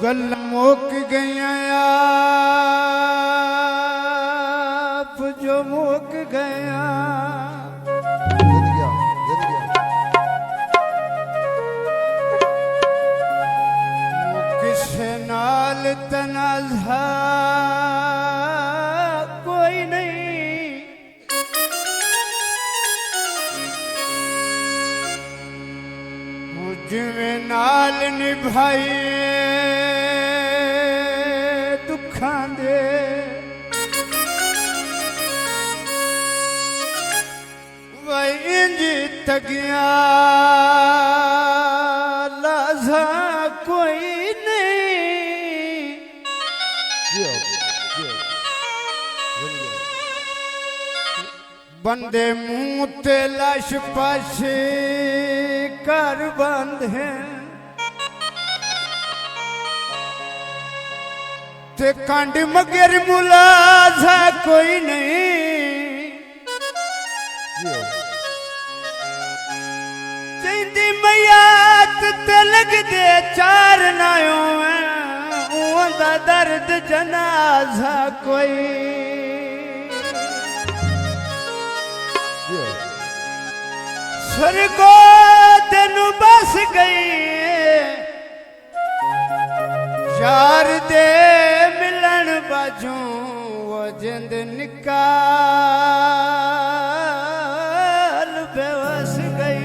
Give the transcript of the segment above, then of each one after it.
गल मुक गया आप जो मुक गया किसे नाल तनाज़ा कोई नहीं मुझे नाल निभाई दुखां दे वही इंज तगिया लाज़ा कोई बंदे मुंह ते लाश पाशे कर बंद हैं ते कंड मगर मुलाजा कोई नहीं जिंदी मैयात ते लग दे चार नायों दा दर्द जनाजा कोई सरगो दिन बस गई यार दे मिलन बाजू वो जिंद निकाल बेवस गई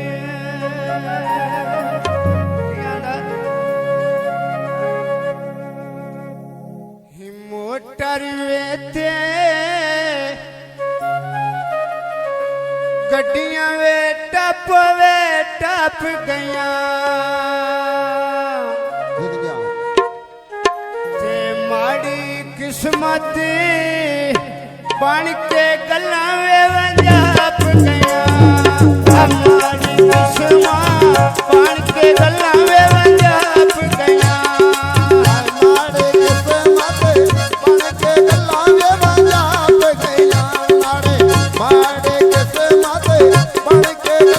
मोटर वेते गड्डियां वे टप गया ते माड़ी किस्मत बन के गल्लां वे वंजाप गया माड़ी किस्मत बन के गल्लां वे वंजाप गया माड़ी किस्मत बन के गल्लां वे वंजाप गया माड़ी किस्मत बन के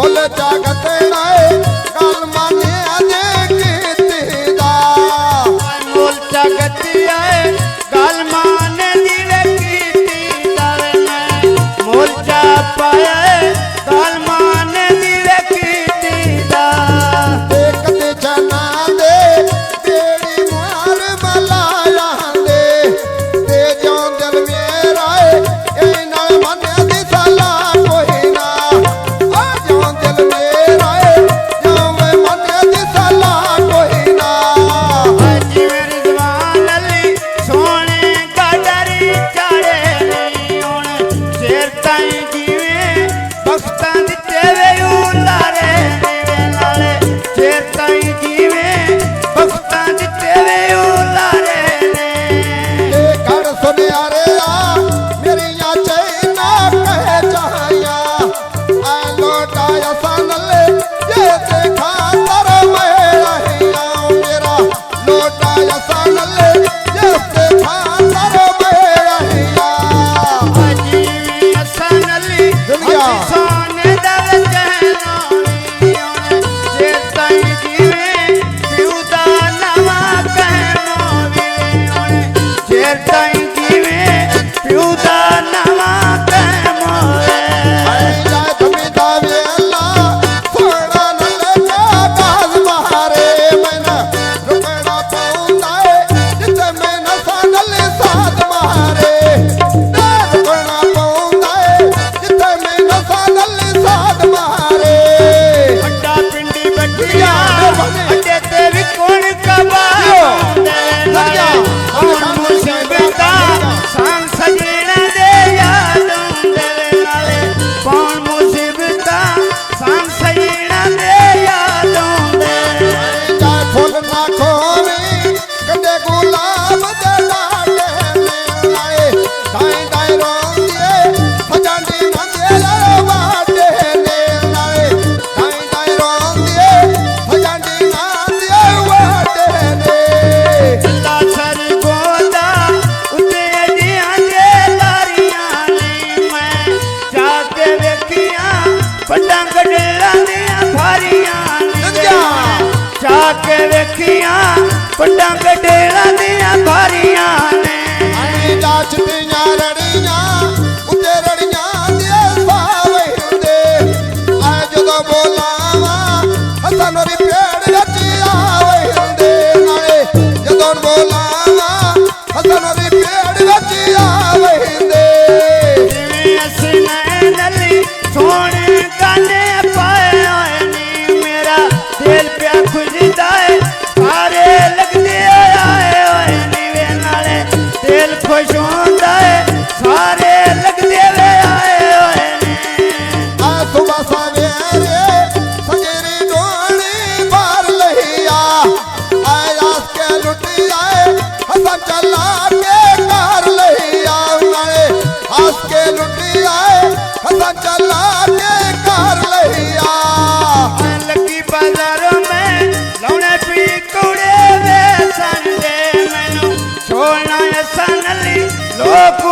ਫੁੱਲ ਜਾਗਤ ਨਾਏ ਗੱਲ ਮਾਨਿਆ ਦੇ ਕੀਤੀ ਦਾ ਮੋਲ ਜਗਤੀ ਆਏ ਗਲ ਮਾਨੇ ਦਿਲ ਕੀਤੀ ਦਾਵੇ ਮੈਂ ਮੋਲ ਚਾ ਪਾਏ ਗਲ ਮਾਨੇ ਦਿਲ ਕੀਤੀ ਦਾ ਇੱਕ ਤੇ ਜਨਾ ਦੇ ਤੇਰੀ ਮੁਹਾਰ ਮਲਾਇਆ ਦੇ ਤੇ ਜਿਉਂ ਦਿਲ ਮੇਰਾ ਇਹ ਨਾਲ ਮੰਨਿਆ ਦੀ ਸਾਲਾ ਕੋਈ ਨਾ ਆ ਜਿਉਂ ਦਿਲ ਮੇਰਾ ਜਿਉਂ ਮੈਂ ਮੰਨਿਆ ਦੀ ਸਾਲਾ ਕੋਈ ਨਾ ਜਿਵੇਂ ਰਿਜ਼ਵਾਨ ਅਲੀ ਸੋਹਣੇ ਗਾਡਰੀ ਚਾੜੇ ਨਹੀਂ ਹੁਣ ਸਿਰ ਤਾਈਂ ਜਿਵੇਂ ਬਖਤਾਂ ਦਿੱਤੇ ਵੇ ਉਤਾਰੇ ਨੀਵੇਂ ਨਾਲੇ ਸਿਰ ਤਾਈਂ ਜਿਵੇਂ ਬਖਤਾਂ ਦਿੱਤੇ ਵੇ ਉਤਾਰੇ ਨੇ ਇਹ ਗੜ ਸੁਨਿਆਰੇ ਆ ਮੇਰੀਆਂ ਚੈਨਾ ਕਹਿ ਚਾਹੀਆਂ ਐ ਲੋਟਾਇਆ ਸਨਲੇ ਜੇ ਤੇ ਖਾਤਰ ਮੈਂ ਰਹੀਆਂ ਮੇਰਾ ਲੋਟਾਇਆ ਸਨਲੇ ਜੇ ਤੇ ਖਾਤਰ ਮੈਂ ਰਹੀਆਂ ਜਿਵੇਂ ਅਸਨ ਅਲੀ ਦੁਨੀਆ। ਸੋਨੇ ਦਾ ਜਹਨਾਨੀ ਉਹਨੇ ਸਿਰ ਤਾਈਂ ਜਿਵੇਂ ਪਿਉ ਦਾ ਨਵਾਂ ਕਹਿਣੋ ਵੀ ਉਹਨੇ ਸਿਰ ਤਾਈਂ ਜਿਵੇਂ ਪਿਉ ਦਾ ਨਵਾਂ ਕਹਿਣੋ ਐ ਜਾ ਧਮੀਦਾ ਵੇਲਾ ਸੋਹਣਾ ਨੱਲੇ ਚਾ ਕਾਜ਼ ਮਾਰੇ ਮੈਨਾਂ ਰੁਕਣਾ ਪਾਉਂਦਾ ਏ ਜਿੱਥੇ ਮੈਂ ਨਸਾਂ ਨੱਲੇ ਸਾਥ ਮਾਰੇ ਨਾ ਰੁਕਣਾ ਪਾਉਂਦਾ ਏ ਜਿੱਥੇ ਮੈਂ ਨਸਾਂ ਨੱਲੇ ਸਾਥ ਮਾਰੇ ਵੱਡਾ ਪਿੰਡੀ ਬੱਟੀਆਂ ਅੱਡੇ ਤੇ ਵੀ ਕੋਣ ਕਬਾਉਂਦੇ ਹੁਣ ਮੁਸੀਬਤਾਂ ਸੰਗ ਸਜਣਾ ਦੇ ਯਾਦ ਹੁੰਦੇ ਨਾਲੇ ਕੌਣ ਮੁਸੀਬਤਾਂ ਸੰਗ ਸਜਣਾ ਦੇ ਯਾਦ ਹੁੰਦੇ ਜਾ ਫੁੱਲ ਨਾ ਖੋਵੀਂ ਕੰਡੇ ਗੁਲਾਬ ਦੇ ਲਾਗੇ ਲੈਣ ਲਾਏ ਦਾਈ ਦਾਈ ਰੋਂਦੀ ਏ ਫਜਾਂਡੀ ਨੰਦੇ ਲਾ ਬਾਟੇ ਲੈਣ ਲਾਏ ਦਾਈ ਦਾਈ ਰੋਂਦੀ ਏ ਫਜਾਂਡੀ ਨੰਦੇ ਬਾਟੇ ਨੇ ਅੱਲਾ ਸਰ ਗੋਦਾ ਉੱਤੇ ਅਜਿਆਂ ਦੇ ਲਾਰੀਆਂ ਨਹੀਂ ਮੈਂ ਜਾ ਕੇ ਵੇਖੀਆਂ ਵੱਡਾਂ ਗਡੇਲਾਂ ਦੀਆਂ ਭਾਰੀਆਂ ਨਹੀਂ ਜਾ ਕੇ ਵੇਖੀਆਂ ਵੱਡਾਂ ਗਡੇਲਾਂ ਦੀਆਂ ਭਾਰੀਆਂ ਨੇ ਆਈ ਜਾਚਦੀਆਂ ਰੜੀਆਂ ਉੱਤੇ ਰੜੀਆਂ ਦੇ ਸਾਵੇ ਹੁੰਦੇ ਆ ਜਦੋਂ ਬੋਲਾਵਾਂ ਹਸਨ ਹੋਰੀ ਪੇੜ ਵਿੱਚ ਆਵੇ ਹੁੰਦੇ ਨਾਲੇ ਜਦੋਂ ਬੋਲਾਵਾਂ ਹਸਨ ਹੋਰੀ ਪੇੜ ਵਿੱਚ ਆਵੇ ਹੁੰਦੇ ਜਿਵੇਂ ਅਸੀਂ ਨੈਣ ਅਲੀ ਸੋਹਣੇ ਗਾਨੇ ਪਾਏ ਹੋਏ ਨੀ ਮੇਰਾ ਦਿਲ ਪਿਆ ਖੁਸ਼ਦਾ ਏ ਸਾਰੇ ਲੱਗਦੇ ਆਏ ਹੋਏ ਨੀ ਵੇ ਨਾਲੇ ਦਿਲ ਖੁਸ਼ ਹੁੰਦਾ ਏ ਸਾਰੇ ਲੱਗਦੇ ਵੇ ਆਏ ਹੋਏ ਨੇ ਆ ਸੁਬਾ ਸਵੇਰੇ ਸਜਰੀ ਡੋਲੀ ਬਾਰ ਲਈਆ ਆਏ ਆਸ ਕੇ ਲੁੱਟੀ ਆਏ ਹਸਨ ਚੱਲਾ ਕੇ ਘਰ ਲਈਆ ਨਾਲੇ ਆਸ ਕੇ ਲੁੱਟੀ ਆਏ ਹਸਨ ਚੱਲਾ ਕੇ ਘਰ ਲਈਆ ਲੱਗੀ ਬਾਜ਼ਾਰੋਂ ਮੈਂ ਲਾਉਣੇ ਪੀ ਕੌੜੇ ਵੇ ਸੰਦੇ ਮੈਨੂੰ ਛੋੜਨਾ ਅਸਾਂ ਨਲੀ ਲੋਕ